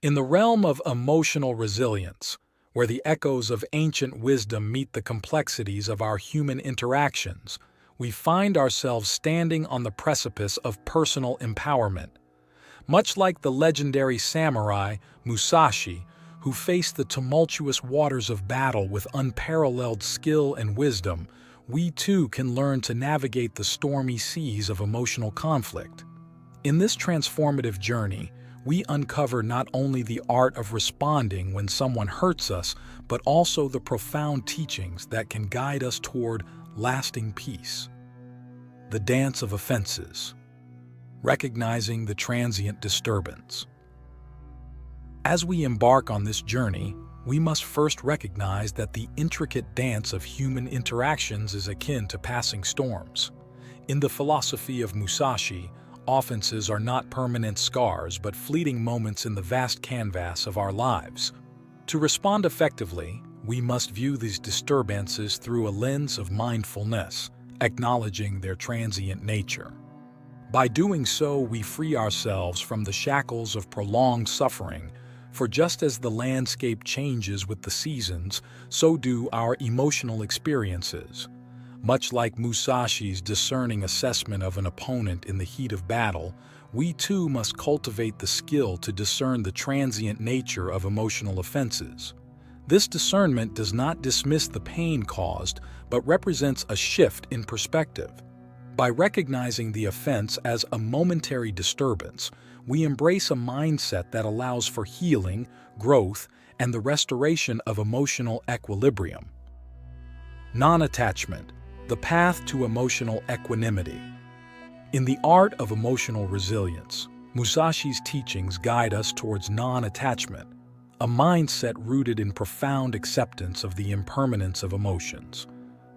In the realm of emotional resilience, where the echoes of ancient wisdom meet the complexities of our human interactions, we find ourselves standing on the precipice of personal empowerment. Much like the legendary samurai Musashi, who faced the tumultuous waters of battle with unparalleled skill and wisdom, we too can learn to navigate the stormy seas of emotional conflict. In this transformative journey, we uncover not only the art of responding when someone hurts us, but also the profound teachings that can guide us toward lasting peace. The dance of offenses. Recognizing the transient disturbance. As we embark on this journey, we must first recognize that the intricate dance of human interactions is akin to passing storms. In the philosophy of Musashi, offenses are not permanent scars but fleeting moments in the vast canvas of our lives. To respond effectively, we must view these disturbances through a lens of mindfulness, acknowledging their transient nature. By doing so, we free ourselves from the shackles of prolonged suffering, for just as the landscape changes with the seasons, so do our emotional experiences. Much like Musashi's discerning assessment of an opponent in the heat of battle, we too must cultivate the skill to discern the transient nature of emotional offenses. This discernment does not dismiss the pain caused, but represents a shift in perspective. By recognizing the offense as a momentary disturbance, we embrace a mindset that allows for healing, growth, and the restoration of emotional equilibrium. Non-attachment. The path to emotional equanimity. In the art of emotional resilience, Musashi's teachings guide us towards non-attachment, a mindset rooted in profound acceptance of the impermanence of emotions.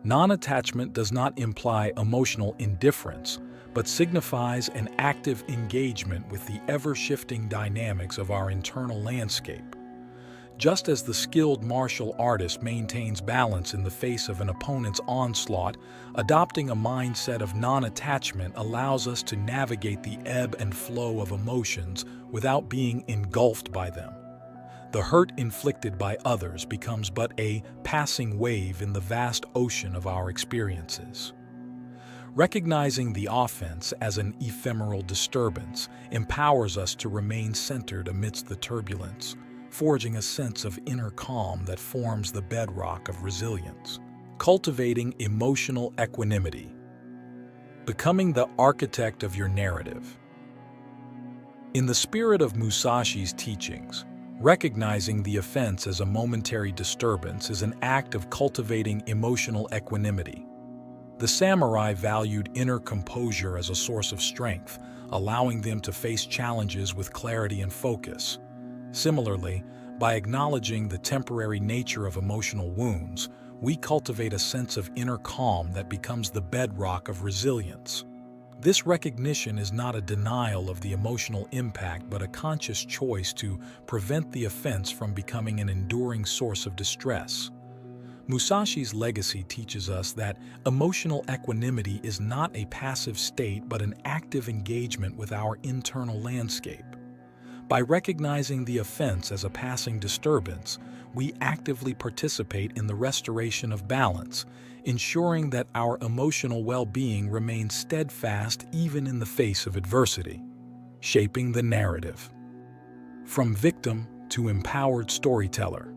Non-attachment does not imply emotional indifference, but signifies an active engagement with the ever-shifting dynamics of our internal landscape. Just as the skilled martial artist maintains balance in the face of an opponent's onslaught, adopting a mindset of non-attachment allows us to navigate the ebb and flow of emotions without being engulfed by them. The hurt inflicted by others becomes but a passing wave in the vast ocean of our experiences. Recognizing the offense as an ephemeral disturbance empowers us to remain centered amidst the turbulence, forging a sense of inner calm that forms the bedrock of resilience. Cultivating emotional equanimity. Becoming the architect of your narrative. In the spirit of Musashi's teachings, recognizing the offense as a momentary disturbance is an act of cultivating emotional equanimity. The samurai valued inner composure as a source of strength, allowing them to face challenges with clarity and focus. Similarly, by acknowledging the temporary nature of emotional wounds, we cultivate a sense of inner calm that becomes the bedrock of resilience. This recognition is not a denial of the emotional impact but a conscious choice to prevent the offense from becoming an enduring source of distress. Musashi's legacy teaches us that emotional equanimity is not a passive state but an active engagement with our internal landscape. By recognizing the offense as a passing disturbance, we actively participate in the restoration of balance, ensuring that our emotional well-being remains steadfast even in the face of adversity. Shaping the narrative. From victim to empowered storyteller.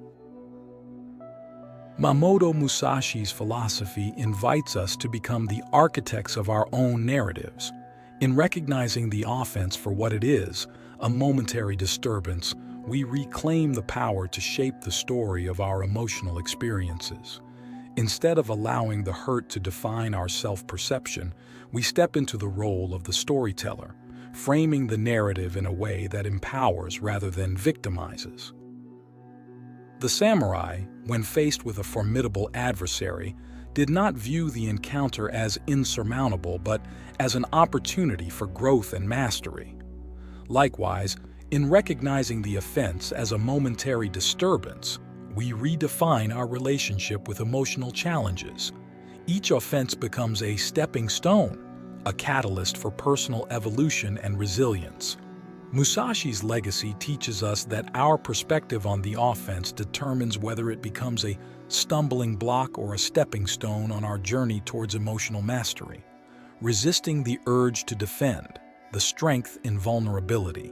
Miyamoto Musashi's philosophy invites us to become the architects of our own narratives. In recognizing the offense for what it is, a momentary disturbance, we reclaim the power to shape the story of our emotional experiences. Instead of allowing the hurt to define our self-perception, we step into the role of the storyteller, framing the narrative in a way that empowers rather than victimizes. The samurai, when faced with a formidable adversary, did not view the encounter as insurmountable but as an opportunity for growth and mastery. Likewise, in recognizing the offense as a momentary disturbance, we redefine our relationship with emotional challenges. Each offense becomes a stepping stone, a catalyst for personal evolution and resilience. Musashi's legacy teaches us that our perspective on the offense determines whether it becomes a stumbling block or a stepping stone on our journey towards emotional mastery, resisting the urge to defend, the strength in vulnerability.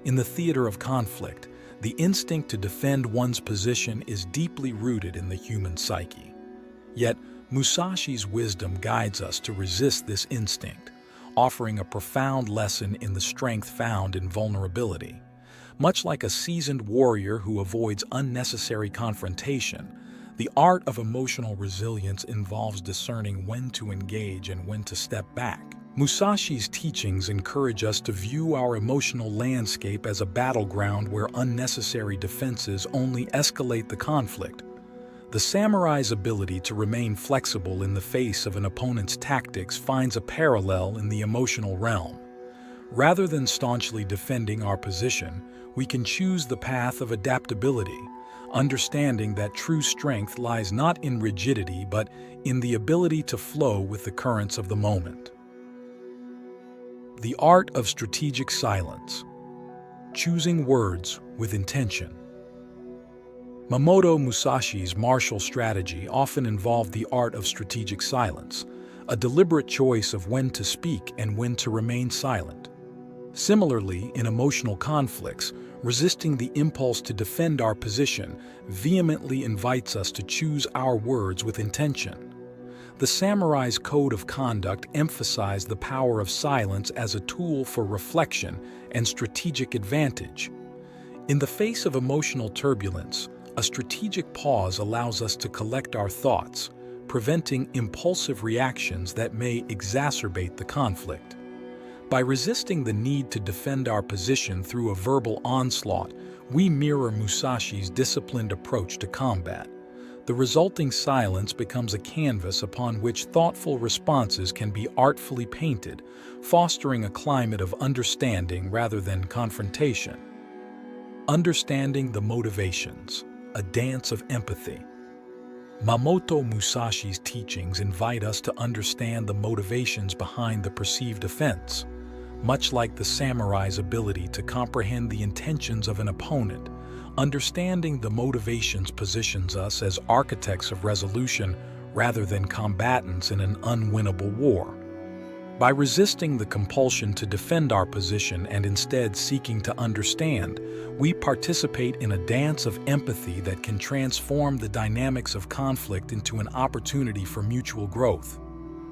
In the theater of conflict, the instinct to defend one's position is deeply rooted in the human psyche. Yet, Musashi's wisdom guides us to resist this instinct, offering a profound lesson in the strength found in vulnerability. Much like a seasoned warrior who avoids unnecessary confrontation, the art of emotional resilience involves discerning when to engage and when to step back. Musashi's teachings encourage us to view our emotional landscape as a battleground where unnecessary defenses only escalate the conflict. The samurai's ability to remain flexible in the face of an opponent's tactics finds a parallel in the emotional realm. Rather than staunchly defending our position, we can choose the path of adaptability, understanding that true strength lies not in rigidity but in the ability to flow with the currents of the moment. The art of strategic silence. Choosing words with intention. Miyamoto Musashi's martial strategy often involved the art of strategic silence, a deliberate choice of when to speak and when to remain silent. Similarly, in emotional conflicts, resisting the impulse to defend our position vehemently invites us to choose our words with intention. The samurai's code of conduct emphasized the power of silence as a tool for reflection and strategic advantage. In the face of emotional turbulence, a strategic pause allows us to collect our thoughts, preventing impulsive reactions that may exacerbate the conflict. By resisting the need to defend our position through a verbal onslaught, we mirror Musashi's disciplined approach to combat. The resulting silence becomes a canvas upon which thoughtful responses can be artfully painted, fostering a climate of understanding rather than confrontation. Understanding the motivations. A dance of empathy. Miyamoto Musashi's teachings invite us to understand the motivations behind the perceived offense. Much like the samurai's ability to comprehend the intentions of an opponent, understanding the motivations positions us as architects of resolution rather than combatants in an unwinnable war. By resisting the compulsion to defend our position and instead seeking to understand, we participate in a dance of empathy that can transform the dynamics of conflict into an opportunity for mutual growth.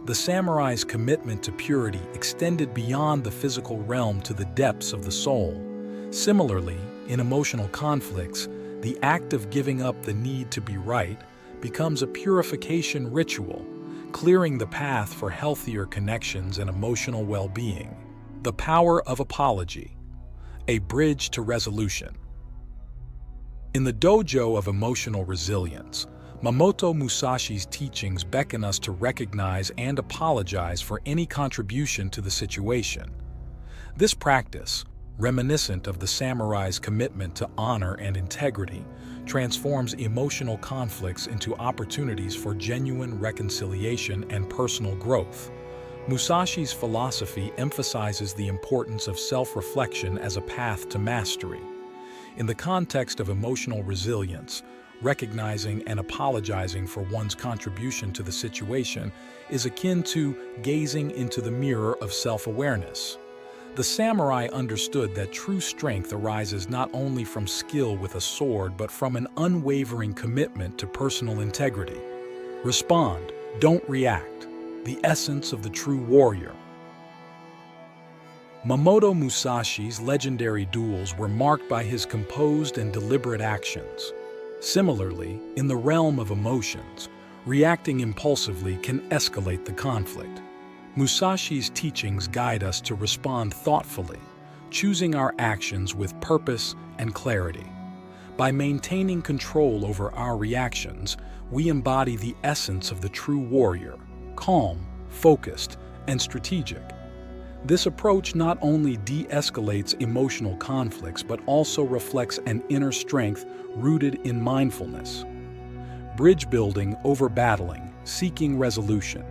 The samurai's commitment to purity extended beyond the physical realm to the depths of the soul. Similarly, in emotional conflicts, the act of giving up the need to be right becomes a purification ritual, clearing the path for healthier connections and emotional well-being. The power of apology. A bridge to resolution. In the dojo of emotional resilience, Miyamoto Musashi's teachings beckon us to recognize and apologize for any contribution to the situation. This practice, reminiscent of the samurai's commitment to honor and integrity, transforms emotional conflicts into opportunities for genuine reconciliation and personal growth. Musashi's philosophy emphasizes the importance of self-reflection as a path to mastery. In the context of emotional resilience, recognizing and apologizing for one's contribution to the situation is akin to gazing into the mirror of self-awareness. The samurai understood that true strength arises not only from skill with a sword but from an unwavering commitment to personal integrity. Respond, don't react. The essence of the true warrior. Miyamoto Musashi's legendary duels were marked by his composed and deliberate actions. Similarly, in the realm of emotions, reacting impulsively can escalate the conflict. Musashi's teachings guide us to respond thoughtfully, choosing our actions with purpose and clarity. By maintaining control over our reactions, we embody the essence of the true warrior, calm, focused, and strategic. This approach not only de-escalates emotional conflicts but also reflects an inner strength rooted in mindfulness. Bridge building over battling, seeking resolution.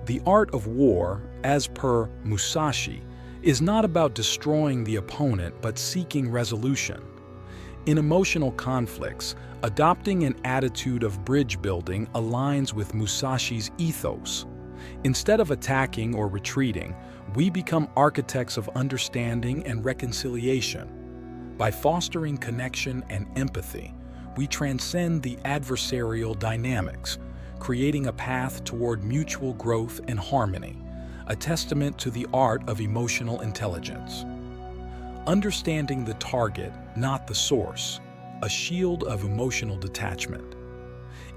The art of war, as per Musashi, is not about destroying the opponent but seeking resolution. In emotional conflicts, adopting an attitude of bridge building aligns with Musashi's ethos. Instead of attacking or retreating, we become architects of understanding and reconciliation. By fostering connection and empathy, we transcend the adversarial dynamics, creating a path toward mutual growth and harmony, a testament to the art of emotional intelligence. Understanding the target, not the source, a shield of emotional detachment.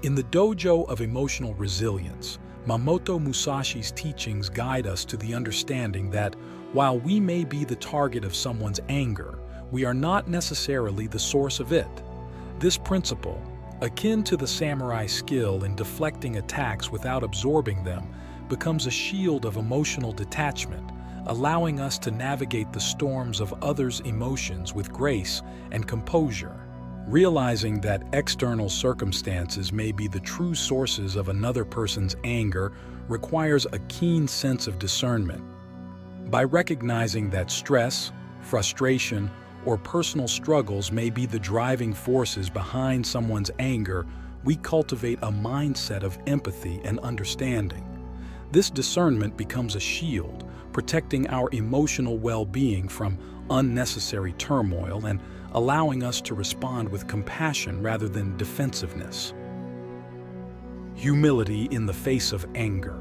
In the dojo of emotional resilience, Miyamoto Musashi's teachings guide us to the understanding that while we may be the target of someone's anger, we are not necessarily the source of it. This principle, akin to the samurai skill in deflecting attacks without absorbing them, becomes a shield of emotional detachment, allowing us to navigate the storms of others' emotions with grace and composure. Realizing that external circumstances may be the true sources of another person's anger requires a keen sense of discernment. By recognizing that stress, frustration, or personal struggles may be the driving forces behind someone's anger, we cultivate a mindset of empathy and understanding. This discernment becomes a shield, protecting our emotional well-being from unnecessary turmoil and allowing us to respond with compassion rather than defensiveness. Humility in the face of anger.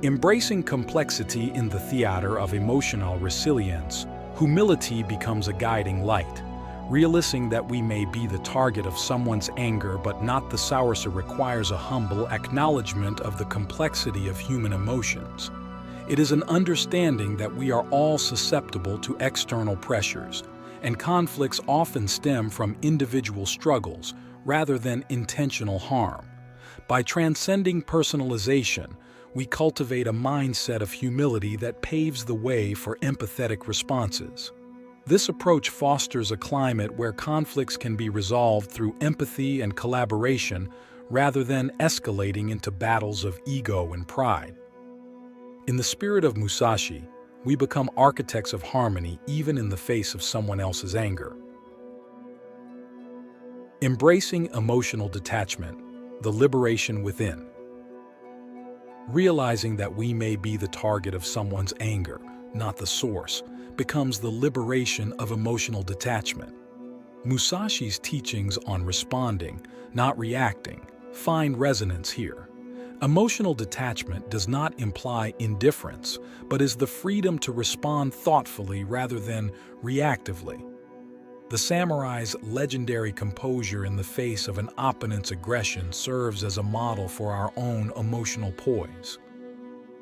Embracing complexity in the theater of emotional resilience, humility becomes a guiding light, realizing that we may be the target of someone's anger but not the source requires a humble acknowledgement of the complexity of human emotions. It is an understanding that we are all susceptible to external pressures, and conflicts often stem from individual struggles rather than intentional harm. By transcending personalization, we cultivate a mindset of humility that paves the way for empathetic responses. This approach fosters a climate where conflicts can be resolved through empathy and collaboration rather than escalating into battles of ego and pride. In the spirit of Musashi, we become architects of harmony even in the face of someone else's anger. Embracing emotional detachment, the liberation within. Realizing that we may be the target of someone's anger, not the source, becomes the liberation of emotional detachment. Musashi's teachings on responding, not reacting, find resonance here. Emotional detachment does not imply indifference, but is the freedom to respond thoughtfully rather than reactively. The samurai's legendary composure in the face of an opponent's aggression serves as a model for our own emotional poise.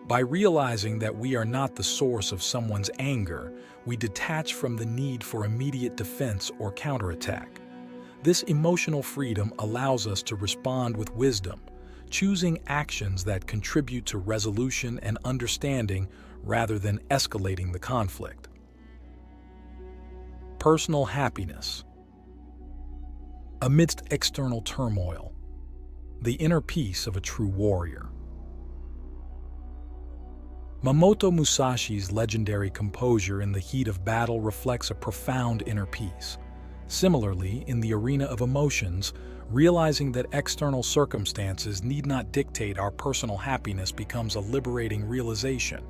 By realizing that we are not the source of someone's anger, we detach from the need for immediate defense or counterattack. This emotional freedom allows us to respond with wisdom, choosing actions that contribute to resolution and understanding rather than escalating the conflict. Personal happiness. Amidst external turmoil, the inner peace of a true warrior. Miyamoto Musashi's legendary composure in the heat of battle reflects a profound inner peace. Similarly, in the arena of emotions, realizing that external circumstances need not dictate our personal happiness becomes a liberating realization.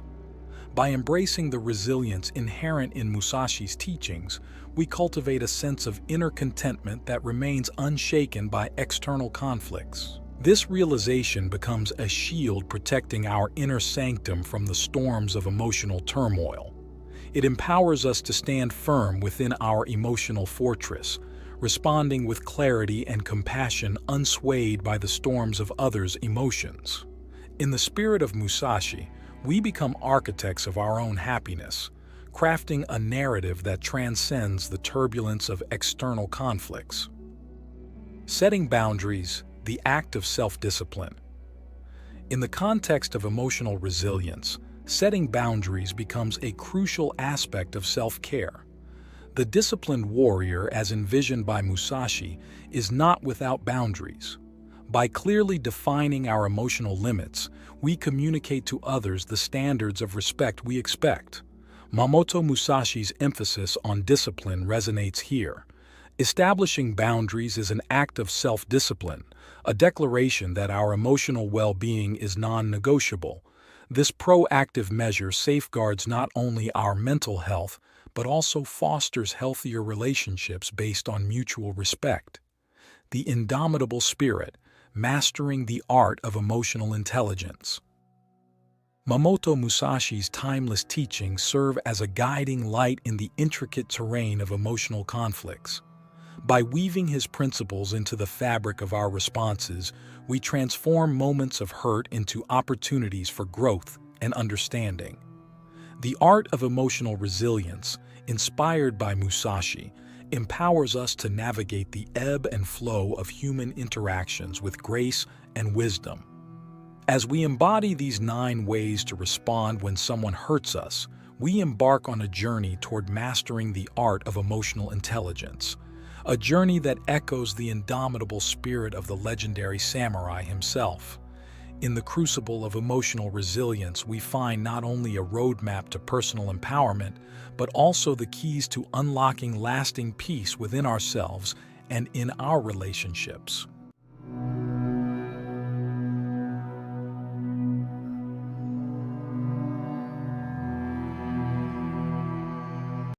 By embracing the resilience inherent in Musashi's teachings, we cultivate a sense of inner contentment that remains unshaken by external conflicts. This realization becomes a shield protecting our inner sanctum from the storms of emotional turmoil. It empowers us to stand firm within our emotional fortress, responding with clarity and compassion unswayed by the storms of others' emotions. In the spirit of Musashi, we become architects of our own happiness, crafting a narrative that transcends the turbulence of external conflicts. Setting boundaries, the act of self-discipline. In the context of emotional resilience, setting boundaries becomes a crucial aspect of self-care. The disciplined warrior, as envisioned by Musashi, is not without boundaries. By clearly defining our emotional limits, we communicate to others the standards of respect we expect. Miyamoto Musashi's emphasis on discipline resonates here. Establishing boundaries is an act of self-discipline, a declaration that our emotional well-being is non-negotiable. This proactive measure safeguards not only our mental health, but also fosters healthier relationships based on mutual respect. The indomitable spirit, mastering the art of emotional intelligence. Miyamoto Musashi's timeless teachings serve as a guiding light in the intricate terrain of emotional conflicts. By weaving his principles into the fabric of our responses, we transform moments of hurt into opportunities for growth and understanding. The art of emotional resilience, inspired by Musashi, empowers us to navigate the ebb and flow of human interactions with grace and wisdom. As we embody these 9 ways to respond when someone hurts us, we embark on a journey toward mastering the art of emotional intelligence, a journey that echoes the indomitable spirit of the legendary samurai himself. In the crucible of emotional resilience, we find not only a roadmap to personal empowerment, but also the keys to unlocking lasting peace within ourselves and in our relationships.